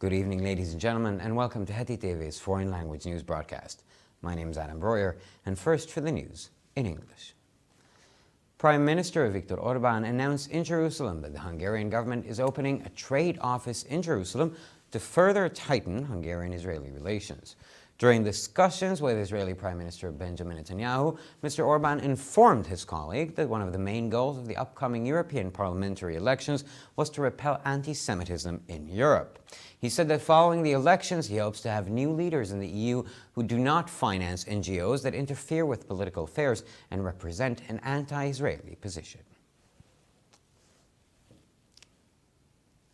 Good evening, ladies and gentlemen, and welcome to Heti TV's foreign language news broadcast. My name is Adam Breuer, and first for the news in English. Prime Minister Viktor Orbán announced in Jerusalem that the Hungarian government is opening a trade office in Jerusalem to further tighten Hungarian-Israeli relations. During discussions with Israeli Prime Minister Benjamin Netanyahu, Mr. Orbán informed his colleague that one of the main goals of the upcoming European parliamentary elections was to repel anti-Semitism in Europe. He said that following the elections, he hopes to have new leaders in the EU who do not finance NGOs that interfere with political affairs and represent an anti-Israeli position.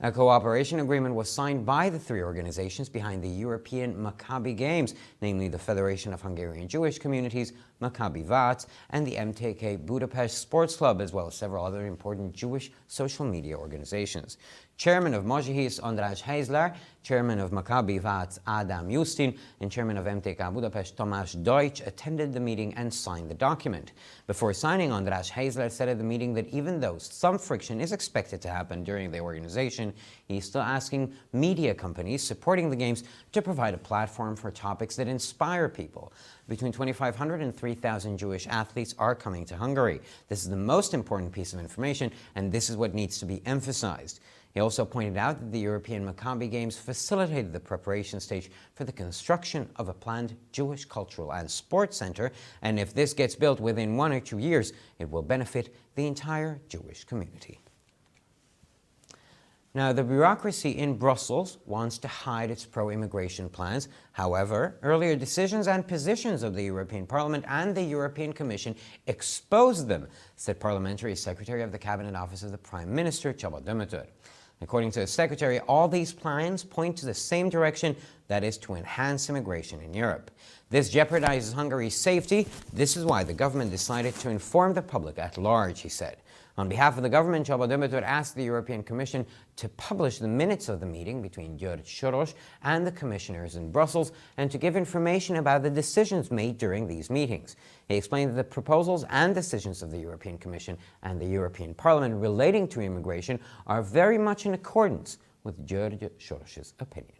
A cooperation agreement was signed by the three organizations behind the European Maccabi Games, namely the Federation of Hungarian Jewish Communities, Maccabi Vats, and the MTK Budapest Sports Club, as well as several other important Jewish social media organizations. Chairman of Mojihis András Heizler, Chairman of Maccabi Vats Adam Justin, and Chairman of MTK Budapest Tamás Deutsch attended the meeting and signed the document. Before signing, András Heizler said at the meeting that even though some friction is expected to happen during the organization, he's still asking media companies supporting the Games to provide a platform for topics that inspire people. Between 2,500 and 3,000 Jewish athletes are coming to Hungary. This is the most important piece of information, and this is what needs to be emphasized. He also pointed out that the European Maccabi Games facilitated the preparation stage for the construction of a planned Jewish cultural and sports center, and if this gets built within 1 or 2 years, it will benefit the entire Jewish community. Now, the bureaucracy in Brussels wants to hide its pro-immigration plans. However, earlier decisions and positions of the European Parliament and the European Commission exposed them, said Parliamentary Secretary of the Cabinet Office of the Prime Minister, Csaba Dömötör. According to the Secretary, all these plans point to the same direction, that is, to enhance immigration in Europe. This jeopardizes Hungary's safety. This is why the government decided to inform the public at large, he said. On behalf of the government, Csaba Dömötör asked the European Commission to publish the minutes of the meeting between György Soros and the commissioners in Brussels and to give information about the decisions made during these meetings. He explained that the proposals and decisions of the European Commission and the European Parliament relating to immigration are very much in accordance with György Soros's opinion.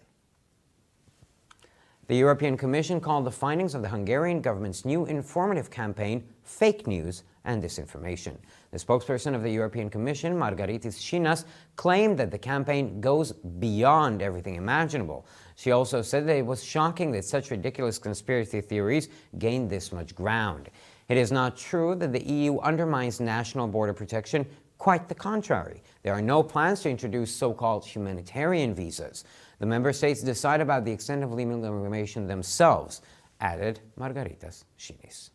The European Commission called the findings of the Hungarian government's new informative campaign fake news and disinformation. The spokesperson of the European Commission, Margaritis Shinas, claimed that the campaign goes beyond everything imaginable. She also said that it was shocking that such ridiculous conspiracy theories gained this much ground. It is not true that the EU undermines national border protection. Quite the contrary. There are no plans to introduce so-called humanitarian visas. The member states decide about the extent of legal immigration themselves, added Margaritas Shinas.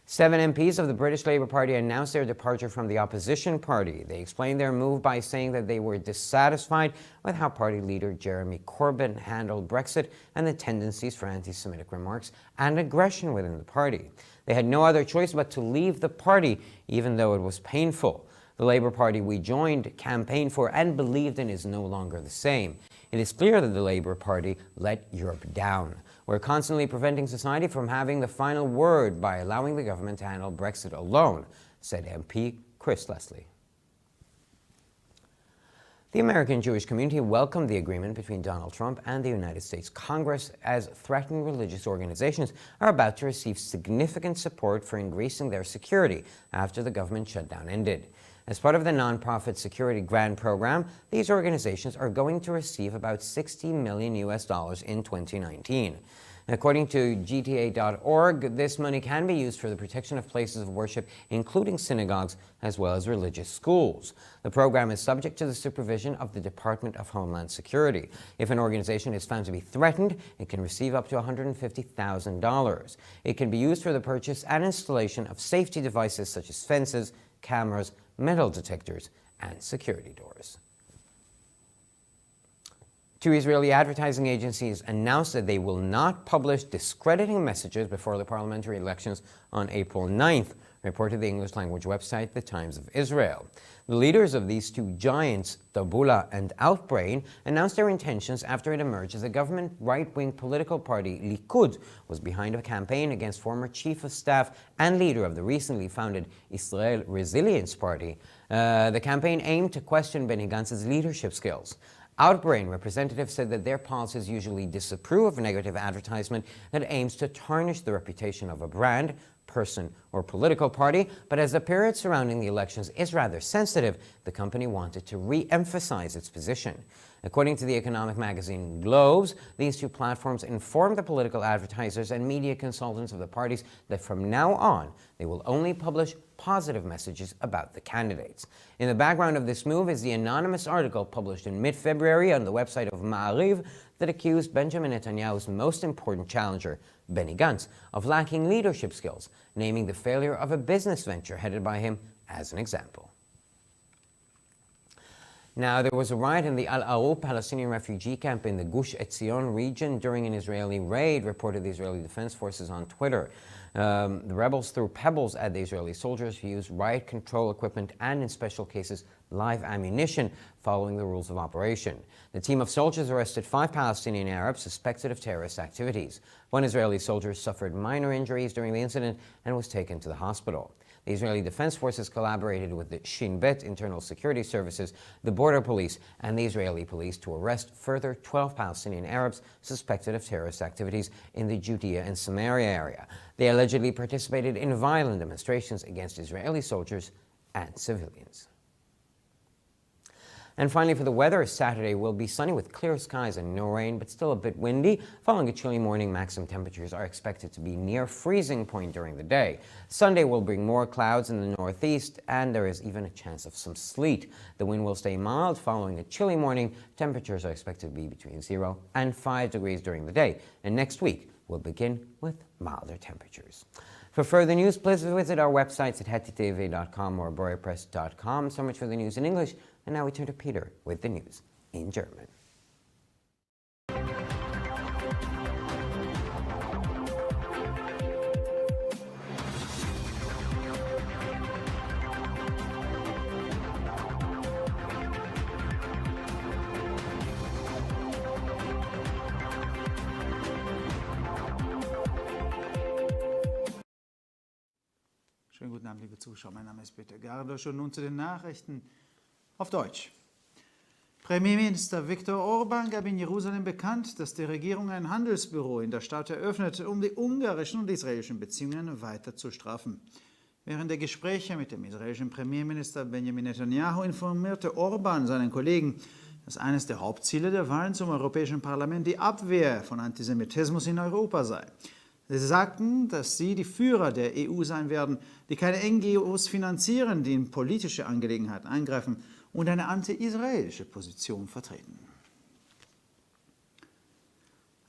7 MPs of the British Labour Party announced their departure from the opposition party. They explained their move by saying that they were dissatisfied with how party leader Jeremy Corbyn handled Brexit and the tendencies for anti-Semitic remarks and aggression within the party. They had no other choice but to leave the party, even though it was painful. The Labour Party we joined, campaigned for, and believed in is no longer the same. It is clear that the Labour Party let Europe down. We're constantly preventing society from having the final word by allowing the government to handle Brexit alone, said MP Chris Leslie. The American Jewish community welcomed the agreement between Donald Trump and the United States Congress, as threatened religious organizations are about to receive significant support for increasing their security after the government shutdown ended. As part of the nonprofit security grant program, these organizations are going to receive about $60 million in 2019. According to GTA.org, this money can be used for the protection of places of worship, including synagogues, as well as religious schools. The program is subject to the supervision of the Department of Homeland Security. If an organization is found to be threatened, it can receive up to $150,000. It can be used for the purchase and installation of safety devices such as fences, cameras, metal detectors, and security doors. 2 Israeli advertising agencies announced that they will not publish discrediting messages before the parliamentary elections on April 9th, reported the English-language website The Times of Israel. The leaders of these 2 giants, Taboola and Outbrain, announced their intentions after it emerged that the government right-wing political party Likud was behind a campaign against former chief of staff and leader of the recently founded Israel Resilience Party. The campaign aimed to question Benny Gantz's leadership skills. Outbrain representatives said that their policies usually disapprove of negative advertisement that aims to tarnish the reputation of a brand, person, or political party, but as the period surrounding the elections is rather sensitive, the company wanted to re-emphasize its position. According to the economic magazine Globes, these two platforms informed the political advertisers and media consultants of the parties that from now on, they will only publish positive messages about the candidates. In the background of this move is the anonymous article published in mid-February on the website of Ma'ariv that accused Benjamin Netanyahu's most important challenger, Benny Gantz, of lacking leadership skills, naming the failure of a business venture headed by him as an example. Now, there was a riot in the Al-Arub Palestinian refugee camp in the Gush Etzion region during an Israeli raid, reported the Israeli Defense Forces on Twitter. The rebels threw pebbles at the Israeli soldiers who used riot control equipment and, in special cases, live ammunition, following the rules of operation. The team of soldiers arrested 5 Palestinian Arabs suspected of terrorist activities. One Israeli soldier suffered minor injuries during the incident and was taken to the hospital. The Israeli Defense Forces collaborated with the Shin Bet Internal Security Services, the Border Police, and the Israeli police to arrest further 12 Palestinian Arabs suspected of terrorist activities in the Judea and Samaria area. They allegedly participated in violent demonstrations against Israeli soldiers and civilians. And finally, for the weather, Saturday will be sunny with clear skies and no rain, but still a bit windy. Following a chilly morning, maximum temperatures are expected to be near freezing point during the day. Sunday will bring more clouds in the northeast, and there is even a chance of some sleet. The wind will stay mild. Following a chilly morning, temperatures are expected to be between 0 and 5 degrees during the day. And next week will begin with milder temperatures. For further news, please visit our websites at hetitv.com or borepress.com. So much for the news in English. And now we turn to Peter with the news in German. Schönen guten Abend, liebe Zuschauer. Mein Name ist Peter Gardosch und nun zu den Nachrichten auf Deutsch. Premierminister Viktor Orban gab in Jerusalem bekannt, dass die Regierung ein Handelsbüro in der Stadt eröffnet, um die ungarischen und israelischen Beziehungen weiter zu straffen. Während der Gespräche mit dem israelischen Premierminister Benjamin Netanyahu informierte Orban seinen Kollegen, dass eines der Hauptziele der Wahlen zum Europäischen Parlament die Abwehr von Antisemitismus in Europa sei. Sie sagten, dass sie die Führer der EU sein werden, die keine NGOs finanzieren, die in politische Angelegenheiten eingreifen und eine anti-israelische Position vertreten.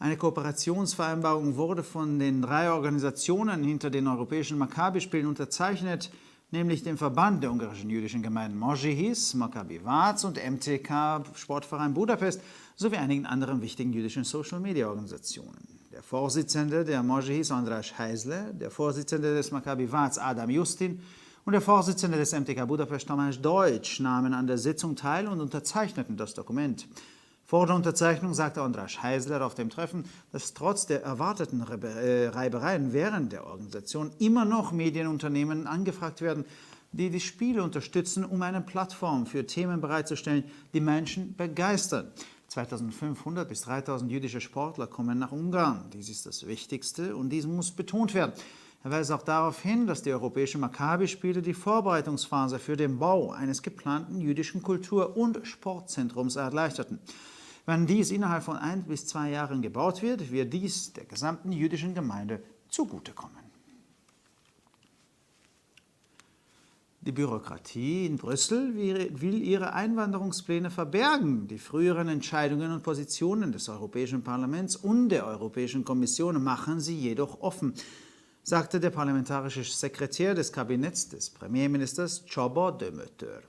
Eine Kooperationsvereinbarung wurde von den 3 Organisationen hinter den europäischen Maccabi-Spielen unterzeichnet, nämlich dem Verband der ungarischen jüdischen Gemeinden Mojihis, Maccabi Vaz und MTK Sportverein Budapest sowie einigen anderen wichtigen jüdischen Social-Media-Organisationen. Der Vorsitzende der Mojihis, András Heisler, der Vorsitzende des Maccabi Vaz, Adam Justin, und der Vorsitzende des MTK Budapest, Tamás Deutsch, nahmen an der Sitzung teil und unterzeichneten das Dokument. Vor der Unterzeichnung sagte András Heisler auf dem Treffen, dass trotz der erwarteten Reibereien während der Organisation immer noch Medienunternehmen angefragt werden, die die Spiele unterstützen, um eine Plattform für Themen bereitzustellen, die Menschen begeistern. 2500 bis 3000 jüdische Sportler kommen nach Ungarn. Dies ist das Wichtigste und dies muss betont werden. Er weist auch darauf hin, dass die europäischen Maccabi-Spiele die Vorbereitungsphase für den Bau eines geplanten jüdischen Kultur- und Sportzentrums erleichterten. Wenn dies innerhalb von 1 bis 2 Jahren gebaut wird, wird dies der gesamten jüdischen Gemeinde zugutekommen. Die Bürokratie in Brüssel will ihre Einwanderungspläne verbergen. Die früheren Entscheidungen und Positionen des Europäischen Parlaments und der Europäischen Kommission machen sie jedoch offen, sagte der parlamentarische Sekretär des Kabinetts des Premierministers Csaba Dömötör.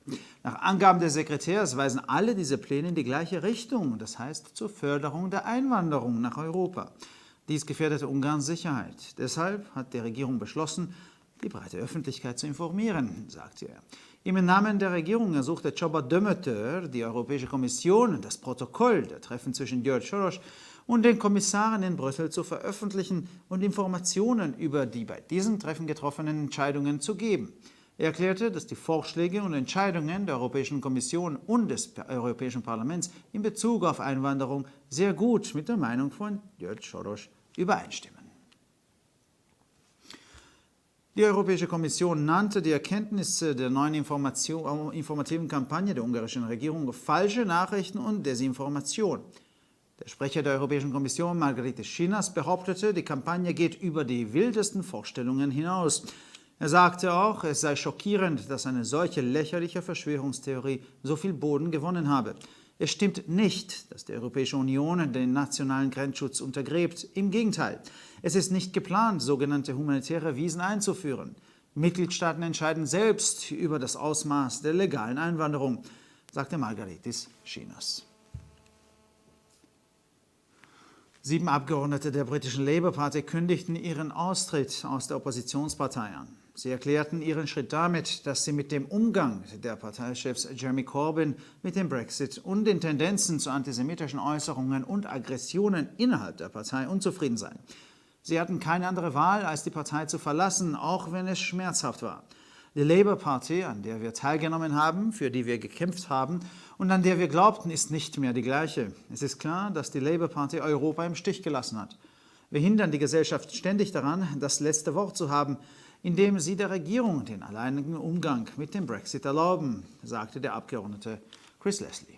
Nach Angaben des Sekretärs weisen alle diese Pläne in die gleiche Richtung, das heißt zur Förderung der Einwanderung nach Europa. Dies gefährdete Ungarns Sicherheit. Deshalb hat die Regierung beschlossen, die breite Öffentlichkeit zu informieren, sagte er. Im Namen der Regierung ersuchte Csaba Dömötör die Europäische Kommission, das Protokoll der Treffen zwischen György Soros und den Kommissaren in Brüssel zu veröffentlichen und Informationen über die bei diesen Treffen getroffenen Entscheidungen zu geben. Er erklärte, dass die Vorschläge und Entscheidungen der Europäischen Kommission und des Europäischen Parlaments in Bezug auf Einwanderung sehr gut mit der Meinung von George Soros übereinstimmen. Die Europäische Kommission nannte die Erkenntnisse der neuen informativen Kampagne der ungarischen Regierung falsche Nachrichten und Desinformation. Der Sprecher der Europäischen Kommission, Margaritis Schinas, behauptete, die Kampagne geht über die wildesten Vorstellungen hinaus. Er sagte auch, es sei schockierend, dass eine solche lächerliche Verschwörungstheorie so viel Boden gewonnen habe. Es stimmt nicht, dass die Europäische Union den nationalen Grenzschutz untergräbt. Im Gegenteil, es ist nicht geplant, sogenannte humanitäre Visen einzuführen. Mitgliedstaaten entscheiden selbst über das Ausmaß der legalen Einwanderung, sagte Margaritis Schinas. 7 Abgeordnete der britischen Labour Party kündigten ihren Austritt aus der Oppositionspartei an. Sie erklärten ihren Schritt damit, dass sie mit dem Umgang der Parteichefs Jeremy Corbyn mit dem Brexit und den Tendenzen zu antisemitischen Äußerungen und Aggressionen innerhalb der Partei unzufrieden seien. Sie hatten keine andere Wahl, als die Partei zu verlassen, auch wenn es schmerzhaft war. Die Labour Party, an der wir teilgenommen haben, für die wir gekämpft haben und an der wir glaubten, ist nicht mehr die gleiche. Es ist klar, dass die Labour Party Europa im Stich gelassen hat. Wir hindern die Gesellschaft ständig daran, das letzte Wort zu haben, indem sie der Regierung den alleinigen Umgang mit dem Brexit erlauben, sagte der Abgeordnete Chris Leslie.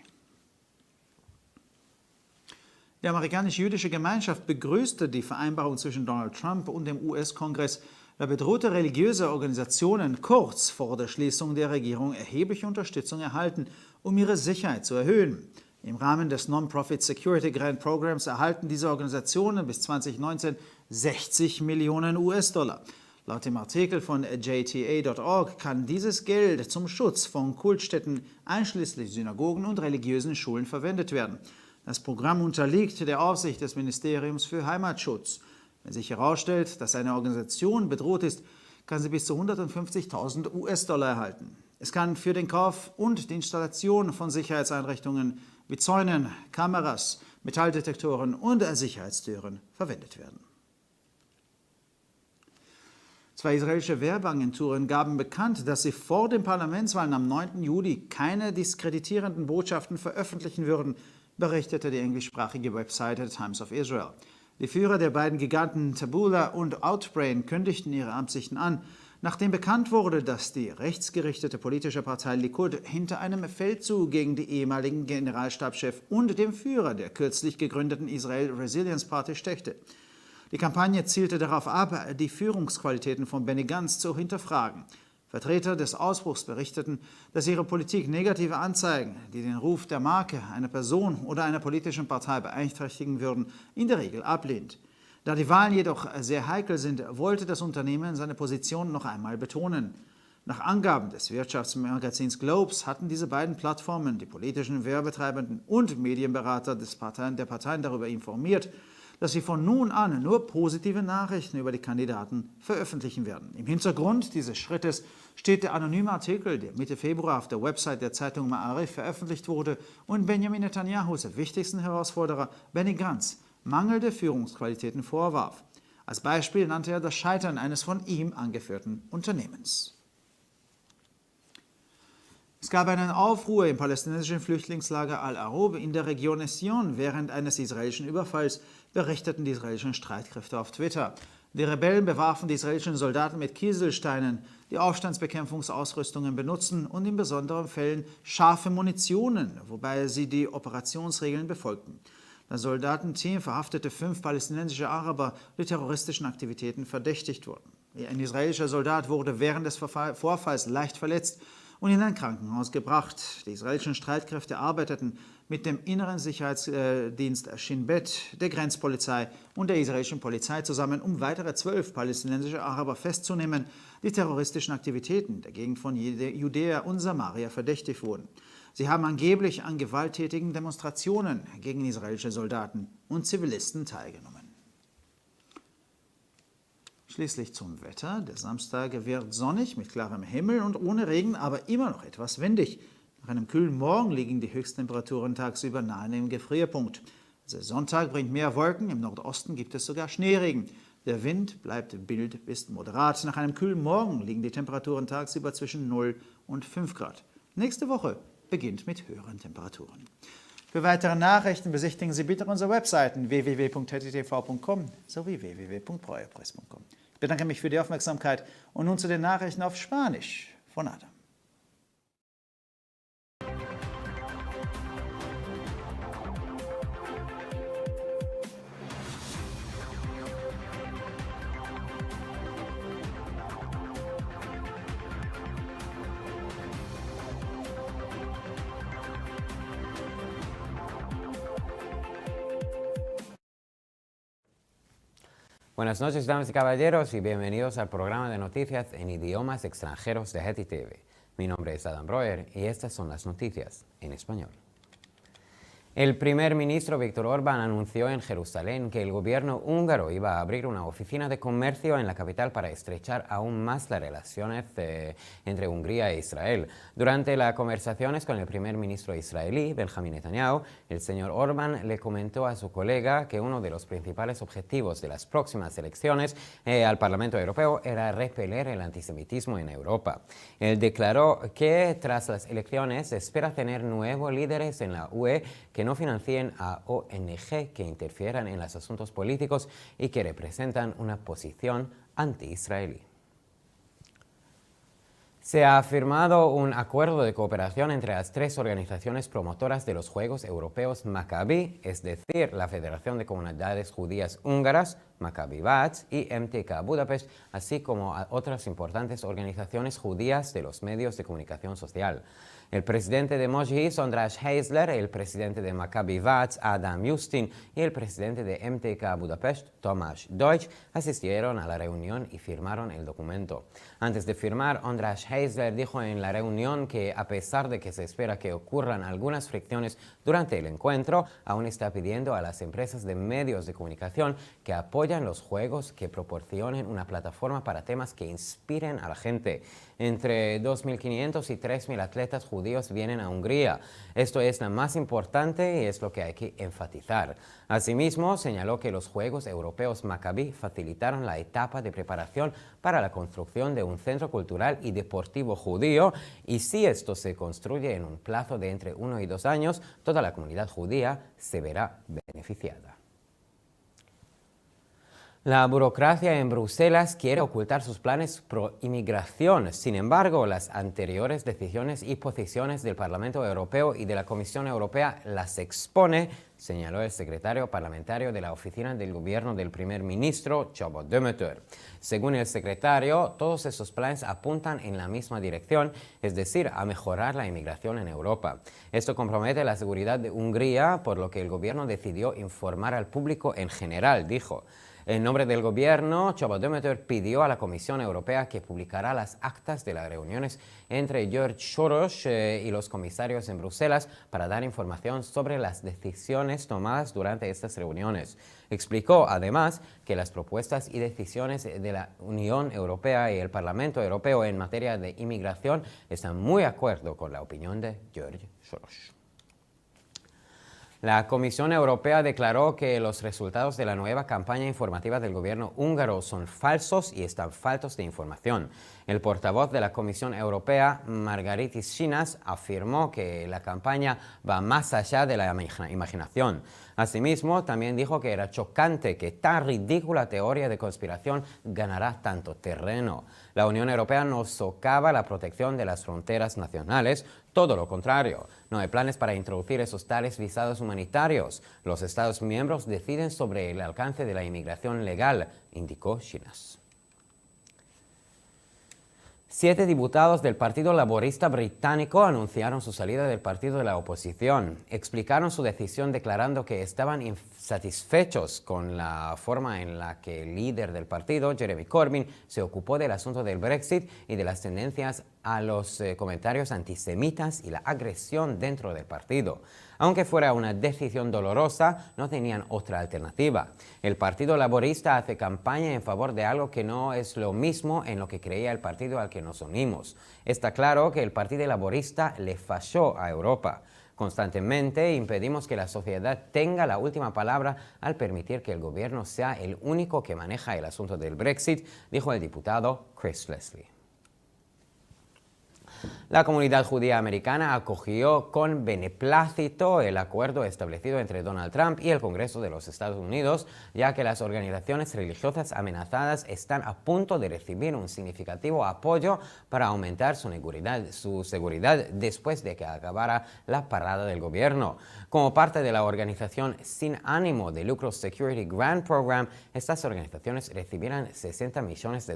Die amerikanisch-jüdische Gemeinschaft begrüßte die Vereinbarung zwischen Donald Trump und dem US-Kongress, da bedrohte religiöse Organisationen kurz vor der Schließung der Regierung erhebliche Unterstützung erhalten, um ihre Sicherheit zu erhöhen. Im Rahmen des Non-Profit Security Grant Programs erhalten diese Organisationen bis 2019 60 Millionen US-Dollar. Laut dem Artikel von JTA.org kann dieses Geld zum Schutz von Kultstätten einschließlich Synagogen und religiösen Schulen verwendet werden. Das Programm unterliegt der Aufsicht des Ministeriums für Heimatschutz. Wenn sich herausstellt, dass eine Organisation bedroht ist, kann sie bis zu 150.000 US-Dollar erhalten. Es kann für den Kauf und die Installation von Sicherheitseinrichtungen wie Zäunen, Kameras, Metalldetektoren und Sicherheitstüren verwendet werden. 2 israelische Werbeagenturen gaben bekannt, dass sie vor den Parlamentswahlen am 9. Juli keine diskreditierenden Botschaften veröffentlichen würden, berichtete die englischsprachige Webseite Times of Israel. Die Führer der beiden Giganten Taboola und Outbrain kündigten ihre Absichten an, nachdem bekannt wurde, dass die rechtsgerichtete politische Partei Likud hinter einem Feldzug gegen die ehemaligen Generalstabschef und dem Führer der kürzlich gegründeten Israel Resilience Party steckte. Die Kampagne zielte darauf ab, die Führungsqualitäten von Benny Gantz zu hinterfragen. Vertreter des Ausbruchs berichteten, dass ihre Politik negative Anzeigen, die den Ruf der Marke einer Person oder einer politischen Partei beeinträchtigen würden, in der Regel ablehnt. Da die Wahlen jedoch sehr heikel sind, wollte das Unternehmen seine Position noch einmal betonen. Nach Angaben des Wirtschaftsmagazins Globes hatten diese beiden Plattformen die politischen Werbetreibenden und Medienberater der Parteien darüber informiert, dass sie von nun an nur positive Nachrichten über die Kandidaten veröffentlichen werden. Im Hintergrund dieses Schrittes steht der anonyme Artikel, der Mitte Februar auf der Website der Zeitung Ma'arif veröffentlicht wurde und Benjamin Netanyahus wichtigsten Herausforderer Benny Gantz mangelnde Führungsqualitäten vorwarf. Als Beispiel nannte er das Scheitern eines von ihm angeführten Unternehmens. Es gab einen Aufruhr im palästinensischen Flüchtlingslager Al-Arub in der Region Ession während eines israelischen Überfalls, berichteten die israelischen Streitkräfte auf Twitter. Die Rebellen bewarfen die israelischen Soldaten mit Kieselsteinen, die Aufstandsbekämpfungsausrüstungen benutzten und in besonderen Fällen scharfe Munitionen, wobei sie die Operationsregeln befolgten. Das Soldatenteam verhaftete 5 palästinensische Araber, die terroristischen Aktivitäten verdächtigt wurden. Ein israelischer Soldat wurde während des Vorfalls leicht verletzt und in ein Krankenhaus gebracht. Die israelischen Streitkräfte arbeiteten mit dem inneren Sicherheitsdienst Shin Bet, der Grenzpolizei und der israelischen Polizei zusammen, um weitere 12 palästinensische Araber festzunehmen, die terroristischen Aktivitäten der Gegend von Judäa und Samaria verdächtigt wurden. Sie haben angeblich an gewalttätigen Demonstrationen gegen israelische Soldaten und Zivilisten teilgenommen. Schließlich zum Wetter. Der Samstag wird sonnig mit klarem Himmel und ohne Regen, aber immer noch etwas windig. Nach einem kühlen Morgen liegen die Höchsttemperaturen tagsüber nahe dem Gefrierpunkt. Der Sonntag bringt mehr Wolken, im Nordosten gibt es sogar Schneeregen. Der Wind bleibt mild bis moderat. Nach einem kühlen Morgen liegen die Temperaturen tagsüber zwischen 0 und 5 Grad. Nächste Woche beginnt mit höheren Temperaturen. Für weitere Nachrichten besichtigen Sie bitte unsere Webseiten www.ttv.com sowie www.breuerpress.com. Ich bedanke mich für die Aufmerksamkeit und nun zu den Nachrichten auf Spanisch von Adam. Buenas noches, damas y caballeros, y bienvenidos al programa de noticias en idiomas extranjeros de Hetty TV. Mi nombre es Adam Breuer y estas son las noticias en español. El primer ministro Viktor Orbán anunció en Jerusalén que el gobierno húngaro iba a abrir una oficina de comercio en la capital para estrechar aún más las relaciones entre Hungría e Israel. Durante las conversaciones con el primer ministro israelí, Benjamin Netanyahu, el señor Orbán le comentó a su colega que uno de los principales objetivos de las próximas elecciones al Parlamento Europeo era repeler el antisemitismo en Europa. Él declaró que tras las elecciones espera tener nuevos líderes en la UE que no financien a ONG que interfieran en los asuntos políticos y que representan una posición anti-israelí. Se ha firmado un acuerdo de cooperación entre las tres organizaciones promotoras de los Juegos Europeos Maccabi, es decir, la Federación de Comunidades Judías Húngaras, Maccabi Vats y MTK Budapest, así como a otras importantes organizaciones judías de los medios de comunicación social. El presidente de Mojis, András Heisler, el presidente de Maccabi Vats, Adam Justin, y el presidente de MTK Budapest, Tamás Deutsch, asistieron a la reunión y firmaron el documento. Antes de firmar, András Heisler dijo en la reunión que, a pesar de que se espera que ocurran algunas fricciones durante el encuentro, aún está pidiendo a las empresas de medios de comunicación que apoyen los juegos, que proporcionen una plataforma para temas que inspiren a la gente. Entre 2.500 y 3.000 atletas judíos vienen a Hungría. Esto es lo más importante y es lo que hay que enfatizar. Asimismo, señaló que los Juegos Europeos Maccabi facilitaron la etapa de preparación para la construcción de un centro cultural y deportivo judío, y si esto se construye en un plazo de entre 1 y 2 años, toda la comunidad judía se verá beneficiada. La burocracia en Bruselas quiere ocultar sus planes pro inmigración. Sin embargo, las anteriores decisiones y posiciones del Parlamento Europeo y de la Comisión Europea las expone, señaló el secretario parlamentario de la oficina del gobierno del primer ministro, Csaba Demeter. Según el secretario, todos esos planes apuntan en la misma dirección, es decir, a mejorar la inmigración en Europa. Esto compromete la seguridad de Hungría, por lo que el gobierno decidió informar al público en general, dijo. En nombre del gobierno, Csaba Demeter pidió a la Comisión Europea que publicará las actas de las reuniones entre George Soros y los comisarios en Bruselas para dar información sobre las decisiones tomadas durante estas reuniones. Explicó además que las propuestas y decisiones de la Unión Europea y el Parlamento Europeo en materia de inmigración están muy de acuerdo con la opinión de George Soros. La Comisión Europea declaró que los resultados de la nueva campaña informativa del gobierno húngaro son falsos y están faltos de información. El portavoz de la Comisión Europea, Margaritis Sinas, afirmó que la campaña va más allá de la imaginación. Asimismo, también dijo que era chocante que tan ridícula teoría de conspiración ganara tanto terreno. La Unión Europea no socava la protección de las fronteras nacionales, todo lo contrario. No hay planes para introducir esos tales visados humanitarios. Los Estados miembros deciden sobre el alcance de la inmigración legal, indicó Sinas. 7 diputados del Partido Laborista británico anunciaron su salida del partido de la oposición. Explicaron su decisión declarando que estaban insatisfechos con la forma en la que el líder del partido, Jeremy Corbyn, se ocupó del asunto del Brexit y de las tendencias a los comentarios antisemitas y la agresión dentro del partido. Aunque fuera una decisión dolorosa, no tenían otra alternativa. El Partido Laborista hace campaña en favor de algo que no es lo mismo en lo que creía el partido al que nos unimos. Está claro que el Partido Laborista le falló a Europa. Constantemente impedimos que la sociedad tenga la última palabra al permitir que el gobierno sea el único que maneja el asunto del Brexit, dijo el diputado Chris Leslie. La comunidad judía americana acogió con beneplácito el acuerdo establecido entre Donald Trump y el Congreso de los Estados Unidos, ya que las organizaciones religiosas amenazadas están a punto de recibir un significativo apoyo para aumentar su seguridad después de que acabara la parada del gobierno. Como parte de la organización sin ánimo de lucro Security Grant Program, estas organizaciones recibirán $60 millones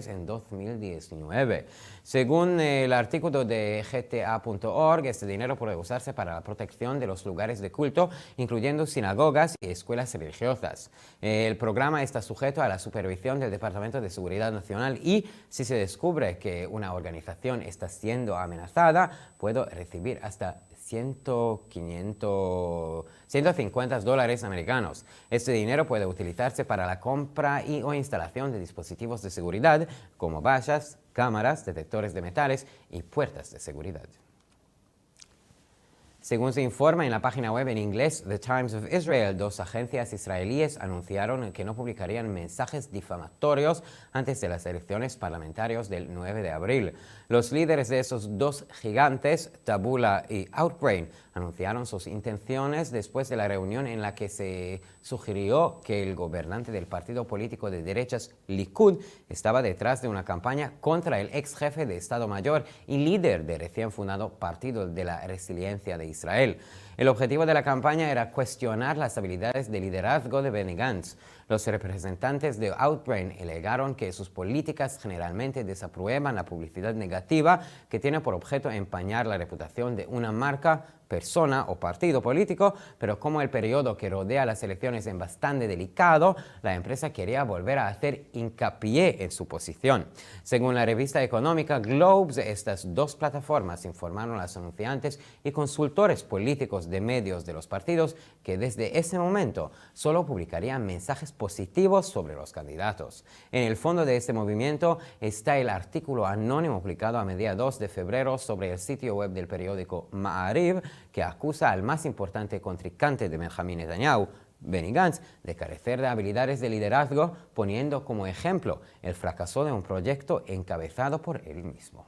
en 2019. Según el artículo de gta.org, este dinero puede usarse para la protección de los lugares de culto, incluyendo sinagogas y escuelas religiosas. El programa está sujeto a la supervisión del Departamento de Seguridad Nacional y, si se descubre que una organización está siendo amenazada, puede recibir hasta $150 americanos. Este dinero puede utilizarse para la compra o instalación de dispositivos de seguridad como vallas, cámaras, detectores de metales y puertas de seguridad. Según se informa en la página web en inglés The Times of Israel, 2 agencias israelíes anunciaron que no publicarían mensajes difamatorios antes de las elecciones parlamentarias del 9 de abril. Los líderes de esos 2 gigantes, Taboola y Outbrain, anunciaron sus intenciones después de la reunión en la que se sugirió que el gobernante del partido político de derechas Likud estaba detrás de una campaña contra el ex jefe de Estado Mayor y líder del recién fundado Partido de la Resiliencia de Israel. El objetivo de la campaña era cuestionar las habilidades de liderazgo de Benny Gantz. Los representantes de Outbrain alegaron que sus políticas generalmente desaprueban la publicidad negativa que tiene por objeto empañar la reputación de una marca, persona o partido político, pero como el periodo que rodea las elecciones es bastante delicado, la empresa quería volver a hacer hincapié en su posición. Según la revista económica Globes, estas 2 plataformas informaron a los anunciantes y consultores políticos de medios de los partidos que desde ese momento solo publicarían mensajes positivos sobre los candidatos. En el fondo de este movimiento está el artículo anónimo publicado a mediados de febrero sobre el sitio web del periódico Ma'ariv, que acusa al más importante contrincante de Benjamin Netanyahu, Benny Gantz, de carecer de habilidades de liderazgo, poniendo como ejemplo el fracaso de un proyecto encabezado por él mismo.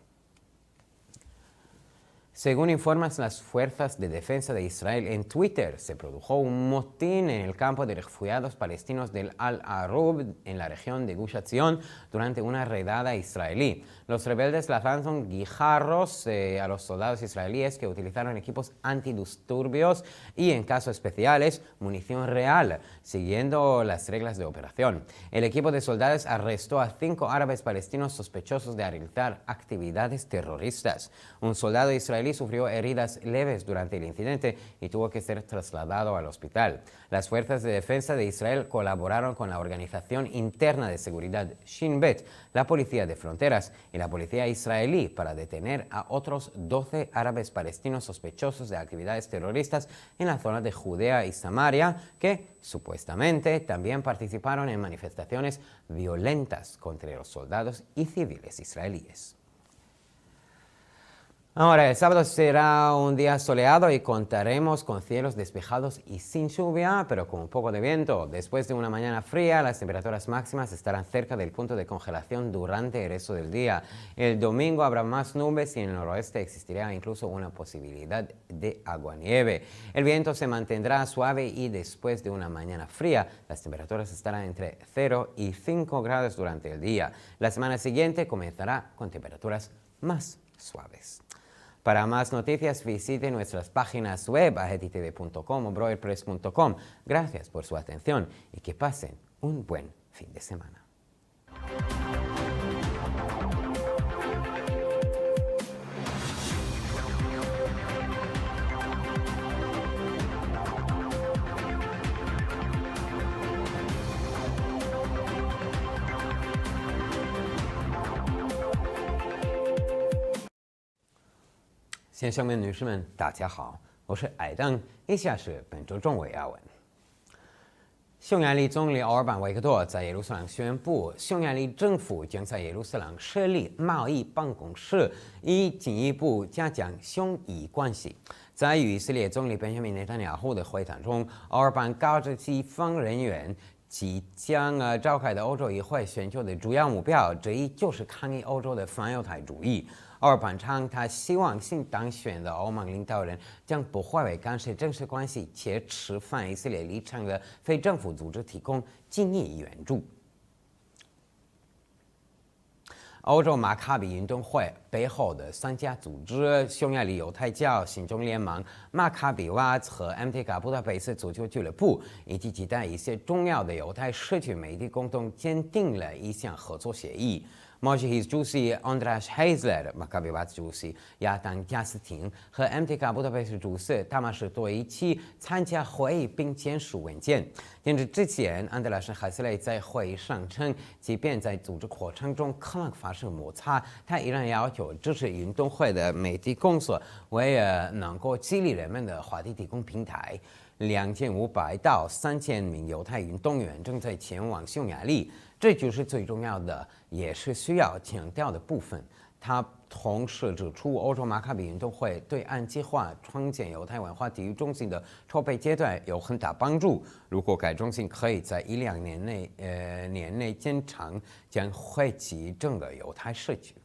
Según informan las fuerzas de defensa de Israel en Twitter, se produjo un motín en el campo de refugiados palestinos del Al-Arub en la región de Gush Etzion durante una redada israelí. Los rebeldes lanzaron guijarros a los soldados israelíes que utilizaron equipos antidisturbios y, en casos especiales, munición real, siguiendo las reglas de operación. El equipo de soldados arrestó a 5 árabes palestinos sospechosos de realizar actividades terroristas. Un soldado israelí sufrió heridas leves durante el incidente y tuvo que ser trasladado al hospital. Las fuerzas de defensa de Israel colaboraron con la organización interna de seguridad Shin Bet, la policía de fronteras y la policía israelí para detener a otros 12 árabes palestinos sospechosos de actividades terroristas en la zona de Judea y Samaria, que supuestamente también participaron en manifestaciones violentas contra los soldados y civiles israelíes. Ahora, el sábado será un día soleado y contaremos con cielos despejados y sin lluvia, pero con un poco de viento. Después de una mañana fría, las temperaturas máximas estarán cerca del punto de congelación durante el resto del día. El domingo habrá más nubes y en el noroeste existirá incluso una posibilidad de aguanieve. El viento se mantendrá suave y después de una mañana fría, las temperaturas estarán entre 0 y 5 grados durante el día. La semana siguiente comenzará con temperaturas más suaves. Para más noticias visite nuestras páginas web agetitv.com o broilpress.com. Gracias por su atención y que pasen un buen fin de semana.先生们、女士们，大家好，我是艾登。以下是本周中文要闻。匈牙利总理奥尔班维克多在耶路撒冷宣布，匈牙利政府将在耶路撒冷设立贸易办公室，以进一步加强匈以关系。在与以色列总理本雅明内塔尼亚胡的会谈中，奥尔班告知其方人员即将召开的欧洲议会选举的主要目标之一就是抗议欧洲的反犹太主义。奥尔班称，他希望新当选的欧盟领导人将不会为干涉政治关系且持反以色列立场的非政府组织提供经济援助。欧洲马卡比运动会背后的三家组织——匈牙利犹太教信众联盟、马卡比瓦兹和 MTK 布达佩斯足球俱乐部，以及其他一些重要的犹太社区媒体共同签订了一项合作协议。Mojihis 主席 András Heisler、马卡比瓦兹主席亚当加斯廷和 MTK 布达佩斯主席他们是都一起参加会议并签署文件。但是之前，安德拉斯·海斯雷在会议上称，即便在组织过程中可能发生摩擦，他依然要求支持运动会的媒体工作，为能够激励人们的话题提供平台。2500到3000名犹太运动员正在前往匈牙利，这就是最重要的，也是需要强调的部分。他同时指出，欧洲马卡比运动会对按计划创建犹太文化体育中心的筹备阶段有很大帮助。如果该中心可以在1-2年内建成，将惠及整个犹太社区。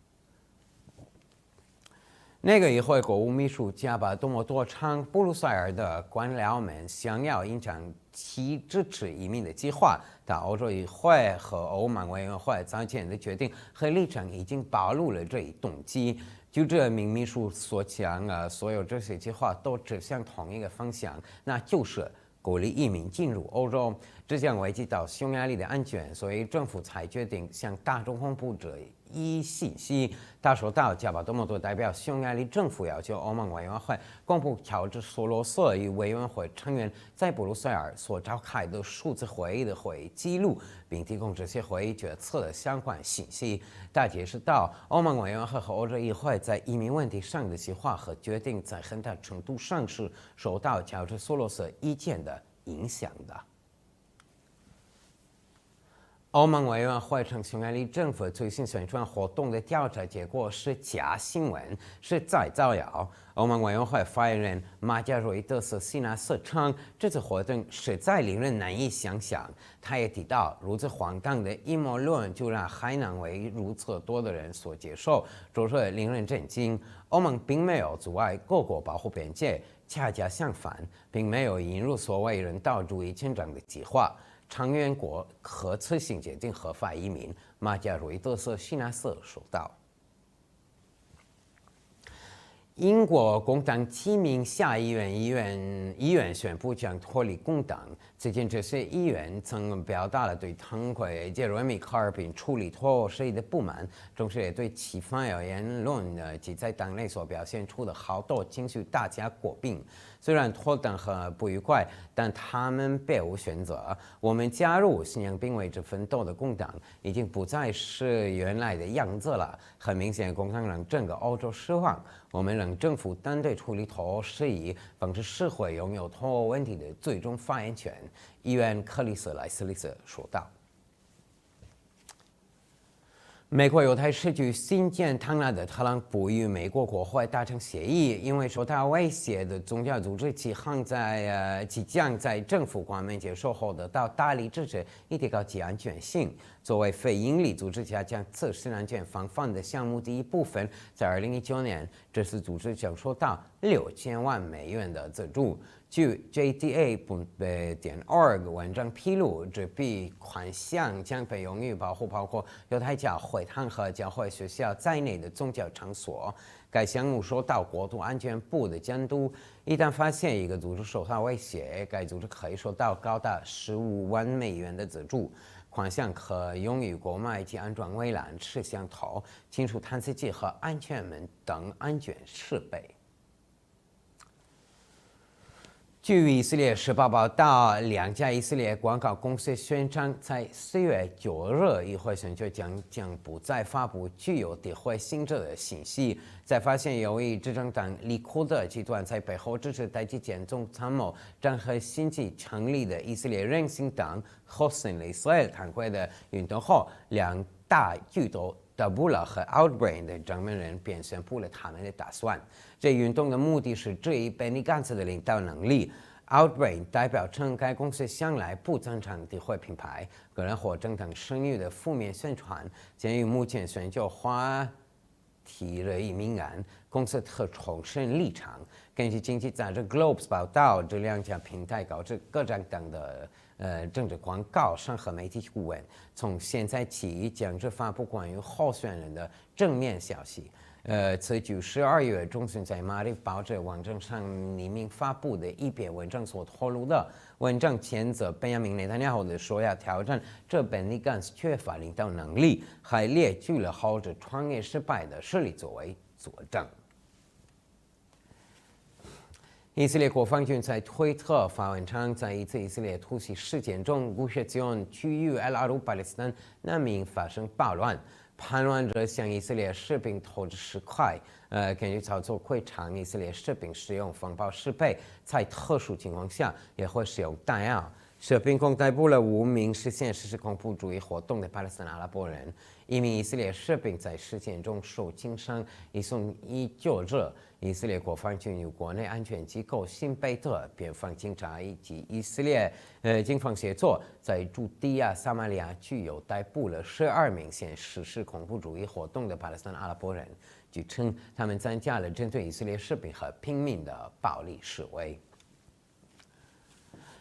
那个议会国务秘书加巴多莫多称，布鲁塞尔的官僚们想要影响其支持移民的计划，但欧洲议会和欧盟委员会早前的决定和立场已经暴露了这一动机。据这名秘书所讲，所有这些计划都指向同一个方向，那就是鼓励移民进入欧洲，这将危及到匈牙利的安全，所以政府才决定向大众公布这一信息。他说到，加巴多莫多代表匈牙利政府要求欧盟委员会公布乔治索罗瑟与委员会成员在布鲁塞尔所召开的数次会议的会议记录，并提供这些会议决策的相关信息。他解释到，欧盟委员会和欧洲议会在移民问题上的计划和决定，在很大程度上是受到乔治索罗瑟意见的影响的。欧盟委员会称，匈牙利政府最新宣传活动的调查结果是假新闻，是在造谣。欧盟委员会发言人马加瑞德斯西纳斯称，这次活动实在令人难以想象。他也提到，如此荒唐的阴谋论居然还能为如此多的人所接受，着实令人震惊。欧盟并没有阻碍各国保护边界，恰恰相反，并没有引入所谓人道主义签证的计划。长远国可此行决定合法移民，马加瑞德斯西纳斯说道。英国工党7名下议员宣布将脱离工党。最近，这些议员曾表达了对堂会杰瑞米·卡尔宾处理脱欧事宜的不满，同时也对其反犹言论及在党内所表现出的好斗情绪大加过病。虽然脱党很不愉快，但他们别无选择。我们加入信仰并为之奋斗的工党，已经不再是原来的样子了。很明显，工党让整个欧洲失望。我们让政府单独处理脱欧事宜，防止社会拥有脱欧问题的最终发言权。议员克里斯莱斯利斯说道。美国犹太社区新建唐纳德特朗普与美国国会达成协议，因为受到威胁的宗教组织即将在政府官面接受后得到大力支持，以提高其安全性。作为非营利组织加强自身安全防范的项目第一部分，在2019年，这次组织将收到6000万美元的资助。据 JDA.org 文章披露，这笔款项将被用于保护包括犹太教会堂和教会学校在内的宗教场所。该项目受到国土安全部的监督，一旦发现一个组织受到威胁，该组织可以收到高达15万美元的资助。款项可用于购买及安装围栏、摄像头、清除探测器和安全门等安全设备。据以色列时报报道，2家以色列广告公司宣称，在4月9日议会选举将不再发布具有诋毁性质的信息。在发现由于执政党利库德集团在背后支持代际前总参谋张和新起成立的以色列人行党 Hossein Israel 堂会的运动后，2大巨头达布了和 Outbrain 的掌门人便宣布了他们的打算。这运动的目的是质疑本尼甘斯的领导能力。Outbrain 代表称，该公司向来不赞成诋毁品牌、个人或政党声誉的负面宣传。鉴于目前全球话题日益敏感，公司特重申立场。根据经济杂志 Globes 报道，这两家平台告知各政党的政治广告商和媒体顾问，从现在起将只发布关于候选人的正面消息。此据12月中旬在马里报纸网站上匿名发布的一篇文章所透露的。文章谴责本雅明内塔尼亚胡的说要挑战这本尼甘斯缺乏领导能力，还列举了后者创业失败的事例作为佐证。以色列国防军在推特发文称，在一次以色列突袭事件中，古什基ዖ区域El Arub巴勒斯坦难民发生暴乱，叛乱者向以色列士兵投掷石块。根据操作会场，以色列士兵使用风暴适配，在特殊情况下也会使用弹药。士兵共逮捕了5名实施恐怖主义活动的巴勒斯坦阿拉伯人。一名以色列士兵在事件中受轻伤，移送医救治。以色列国防军与国内安全机构新贝特、边防警察以及以色列警方协作，在驻地亚撒马利亚具有逮捕了12名实施恐怖主义活动的巴勒斯坦阿拉伯人。据称，他们参加了针对以色列士兵和平民的暴力示威。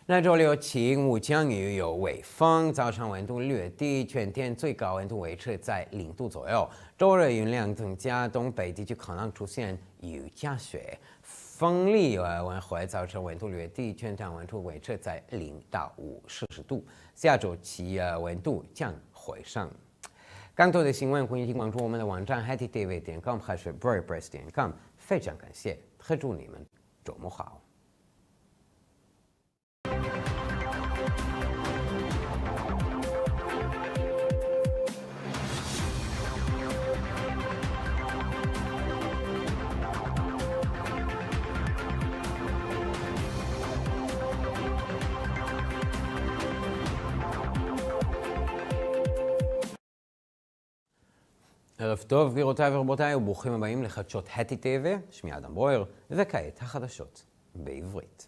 那周六晴无降雨，有微风，早上温度略低，全天最高温度维持在0度左右。周日云量增加，东北地区可能出现雨夹雪，风力温和，早晨温度略低，全天温度维持在0到5摄氏度。下周起温度将回升。更多的新闻欢迎关注我们的网站 hettytv.com 还是 breakpress.com。非常感谢，和祝你们周末好。ערב טוב, גבירותיי ורבותיי, וברוכים הבאים לחדשות הטי טבע, שמי אדם ברויר, וכעת החדשות בעברית.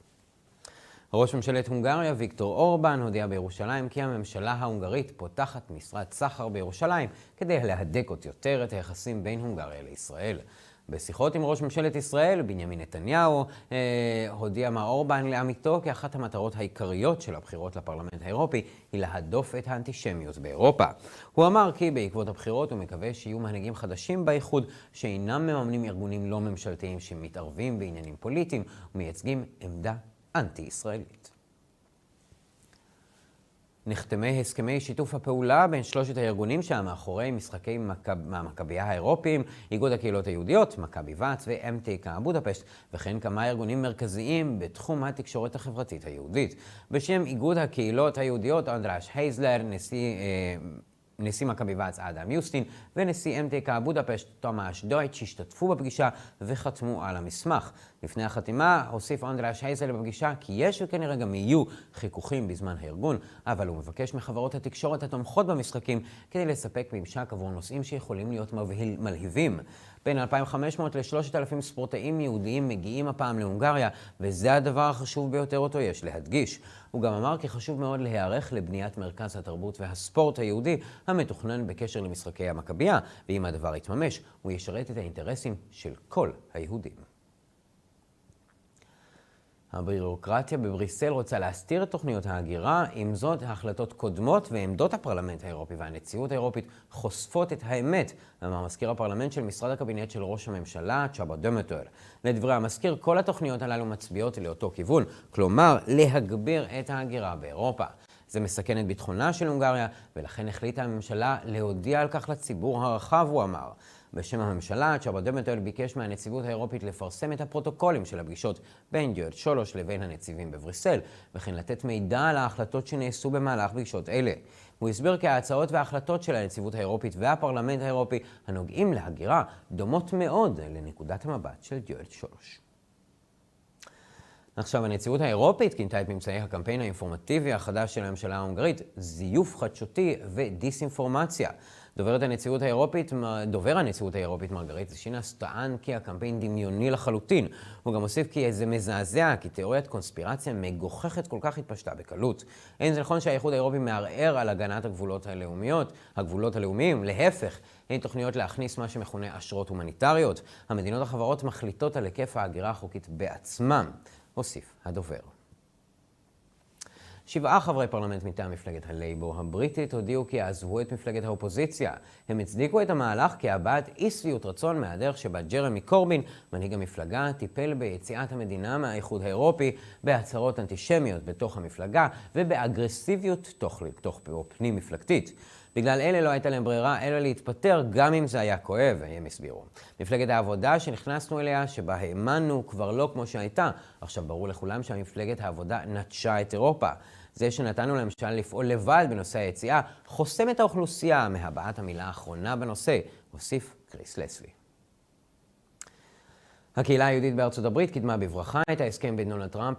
ראש ממשלת הונגריה ויקטור אורבן הודיע בירושלים כי הממשלה ההונגרית פותחת משרד סחר בירושלים כדי להדק עוד יותר את היחסים בין הונגריה לישראל. בשיחות עם ראש ממשלת ישראל, בנימין נתניהו, הודיע מר אורבן לעמיתו כי אחת המטרות העיקריות של הבחירות לפרלמנט האירופי היא להדוף את האנטישמיות באירופה. הוא אמר כי בעקבות הבחירות הוא מקווה שיהיו מנהיגים חדשים באיחוד שאינם מממנים ארגונים לא ממשלתיים שמתערבים בעניינים פוליטיים ומייצגים עמדה אנטי-ישראלית. נחתמי הסכמי שיתוף הפעולה בין שלושת הארגונים שמאחורי משחקי המכבייה האירופיים, איגוד הקהילות היהודיות, מכבי ואץ ו-MTK בודפשט, וכן כמה ארגונים מרכזיים בתחום התקשורת החברתית היהודית. בשם איגוד הקהילות היהודיות, אנדרש הייזלר, נשיא מכבי ואץ אדם יוסטין ונשיא MTK בודפשט תומאש דויטש השתתפו בפגישה וחתמו על המסמך. לפני החתימה הוסיף אנדרש הייזלר בפגישה כי יש וכנראה גם יהיו חיכוכים בזמן הארגון, אבל הוא מבקש מחברות התקשורת התומכות במשחקים כדי לספק ממשק עבור נושאים שיכולים להיות מלהיבים. בין 2,500 ל-3,000 ספורטאים יהודיים מגיעים הפעם להונגריה, וזה הדבר החשוב ביותר אותו יש להדגיש. הוא גם אמר כי חשוב מאוד להיערך לבניית מרכז התרבות והספורט היהודי המתוכנן בקשר למשחקי המכבייה, ואם הדבר יתממש, הוא ישרת את האינטרסים של כל היהודים. הבירוקרטיה בבריסל רוצה להסתיר את תוכניות ההגירה, עם זאת ההחלטות קודמות ועמדות הפרלמנט האירופי והנציבות האירופית חושפות את האמת, אמר מזכיר הפרלמנט של משרד הקבינט של ראש הממשלה, צ'אבה דמטר. לדברי המזכיר, כל התוכניות הללו מצביעות לאותו כיוון, כלומר להגביר את ההגירה באירופה. זה מסכן את ביטחונה של הונגריה, ולכן החליטה הממשלה להודיע על כך לציבור הרחב, הוא אמר. בשם הממשלה, צ'אבה דמטר ביקש מהנציבות האירופית לפרסם את הפרוטוקולים של הפגישות בין ג'ורג' שולוש לבין הנציבים בבריסל, וכן לתת מידע על ההחלטות שנעשו במהלך פגישות אלה. הוא הסביר כי ההצעות וההחלטות של הנציבות האירופית והפרלמנט האירופי הנוגעים להגירה דומות מאוד לנקודת המבט של ג'ורג' שולוש. עכשיו, הנציבות האירופית כינתה את ממצאי הקמפיין האינפורמטיבי החדש של הממשלה ההונגרית זיוף חדשותי ודיסאינפורמציה. דובר הנציבות האירופית מרגריטה שינס טען כי הקמפיין דמיוני לחלוטין. הוא גם הוסיף כי זה מזעזע, כי תיאוריית קונספירציה מגוחכת כל כך התפשטה בקלות. אין זה נכון שהאיחוד האירופי מערער על הגנת הגבולות הלאומיים, להפך. אין תוכניות להכניס מה שמכונה אשרות הומניטריות. המדינות החברות מחליטות על היקף ההגירה החוקית בעצמם, הוסיף הדובר. 7 חברי פרלמנט מטעם מפלגת הלייבור הבריטית הודיעו כי יעזבו את מפלגת האופוזיציה. הם הצדיקו את המהלך כהבעת אי שביעות רצון מהדרך שבה ג'רמי קורבין, מנהיג המפלגה, טיפל ביציאת המדינה מהאיחוד האירופי, בהצהרות אנטישמיות בתוך המפלגה ובאגרסיביות תוך פנים מפלגתית. בגלל אלה לא הייתה להם ברירה אלא להתפטר גם אם זה היה כואב, הם הסבירו. מפלגת העבודה שנכנסנו אליה, שבה האמנו כבר לא כמו שהייתה. עכשיו ברור לכולם שהמפלגת העבודה נטשה את אירופה. זה שנתנו למשל לפעול לבד בנושא היציאה, חוסם את האוכלוסייה מהבעת המילה האחרונה בנושא, הוסיף קריס לסלי. הקהילה היהודית בארצות הברית קידמה בברכה את ההסכם בין דונלד טראמפ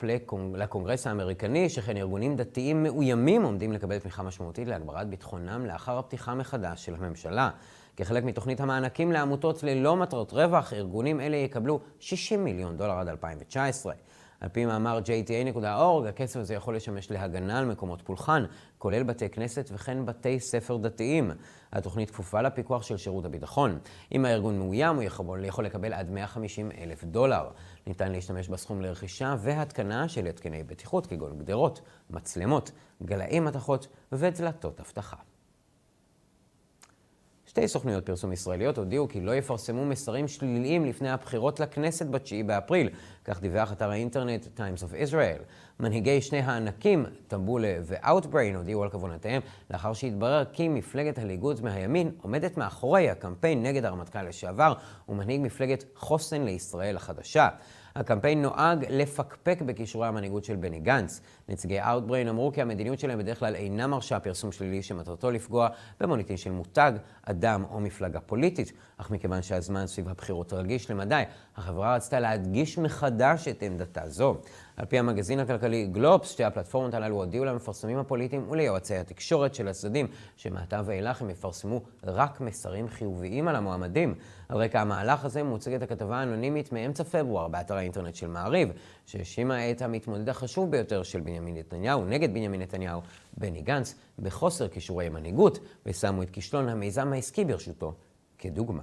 לקונגרס האמריקני, שכן ארגונים דתיים מאוימים עומדים לקבל תמיכה משמעותית להגברת ביטחונם לאחר הפתיחה מחדש של הממשלה. כחלק מתוכנית המענקים לעמותות ללא מטרות רווח, ארגונים אלה יקבלו $60 מיליון עד 2019. על פי מאמר JTA.org, הכסף הזה יכול לשמש להגנה על מקומות פולחן, כולל בתי כנסת וכן בתי ספר דתיים. התוכנית כפופה לפיקוח של שירות הביטחון. אם הארגון מאוים, הוא יכול לקבל עד $150,000. ניתן להשתמש בסכום לרכישה והתקנה של התקני בטיחות, כגון גדרות, מצלמות, גלאי מתכות ודלתות אבטחה. 2 סוכנויות פרסום ישראליות הודיעו כי לא יפרסמו מסרים שליליים לפני הבחירות לכנסת ב9 באפריל. כך דיווח אתר האינטרנט Times of Israel. מנהיגי שני הענקים, טמבולה ו-Outbrain, הודיעו על כוונותיהם לאחר שהתברר כי מפלגת הליכוד מהימין עומדת מאחורי הקמפיין נגד הרמטכ"ל לשעבר ומנהיג מפלגת חוסן לישראל החדשה. הקמפיין נועד לפקפק בכישורי המנהיגות של בני גנץ. נציגי Outbrain אמרו כי המדיניות שלהם בדרך כלל אינה מרשה פרסום שלילי שמטרתו לפגוע במוניטין של מותג, אדם או מפלגה פוליטית. אך מכיוון שהזמן סביב הבחירות רגיש למדי, החברה רצתה להדגיש מחדש את עמדתה זו. על פי המגזין הכלכלי גלובס, 2 הפלטפורמות הללו הודיעו למפרסמים הפוליטיים וליועצי התקשורת של הצדדים, שמעתה ואילך הם יפרסמו רק מסרים חיוביים על המועמדים. על רקע המהלך הזה מוצגת הכתבה האנונימית מאמצע פברואר באתר האינטרנט של מעריב, שהאשימה את המתמודד החשוב ביותר של בנימין נתניהו נגד בנימין נתניהו, בני גנץ, בחוסר כישורי מנהיגות, ושמו את כישלון המיזם העסקי ברשותו כדוגמה.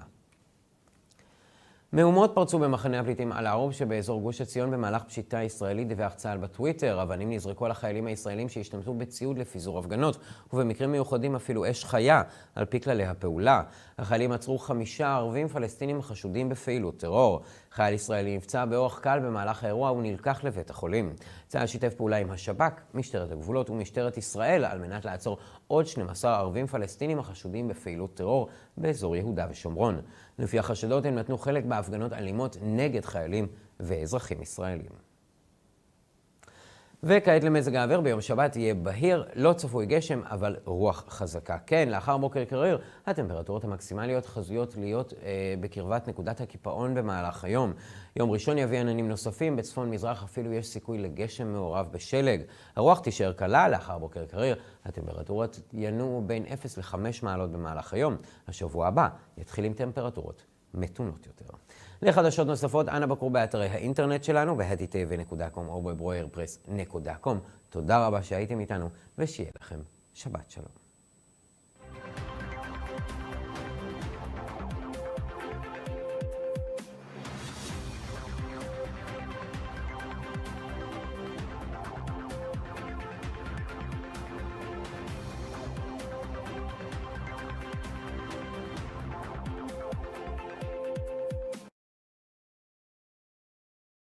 מהומות פרצו במחנה הפליטים על הערוב שבאזור גוש עציון במהלך פשיטה ישראלית, דיווח צה"ל בטוויטר. אבנים נזרקו על החיילים הישראלים שהשתמשו בציוד לפיזור הפגנות, ובמקרים מיוחדים אפילו אש חיה, על פי כללי הפעולה. החיילים עצרו 5 ערבים פלסטינים חשודים בפעילות טרור. חייל ישראלי נפצע באורח קל במהלך האירוע ונלקח לבית החולים. צה"ל שיתף פעולה עם השב"כ, משטרת הגבולות ומשטרת ישראל על מנת לעצור עוד 12 ערבים פלסטינים החשודים בפעילות טרור באזור יהודה ושומרון. לפי החשדות הם נתנו חלק בהפגנות אלימות נגד חיילים ואזרחים ישראלים. וכעת למזג האוויר, ביום שבת יהיה בהיר, לא צפוי גשם, אבל רוח חזקה. כן, לאחר בוקר קריר, הטמפרטורות המקסימליות חזויות להיות בקרבת נקודת הקיפאון במהלך היום. יום ראשון יביא עננים נוספים, בצפון מזרח אפילו יש סיכוי לגשם מעורב בשלג. הרוח תישאר קלה, לאחר בוקר קריר, הטמפרטורות ינועו בין 0 ל-5 מעלות במהלך היום. השבוע הבא יתחיל עם טמפרטורות מתונות יותר. לחדשות נוספות, אנא בקרו באתרי האינטרנט שלנו, ב-HTV.com או בברוארפרס.com. תודה רבה שהייתם איתנו, ושיהיה לכם שבת שלום.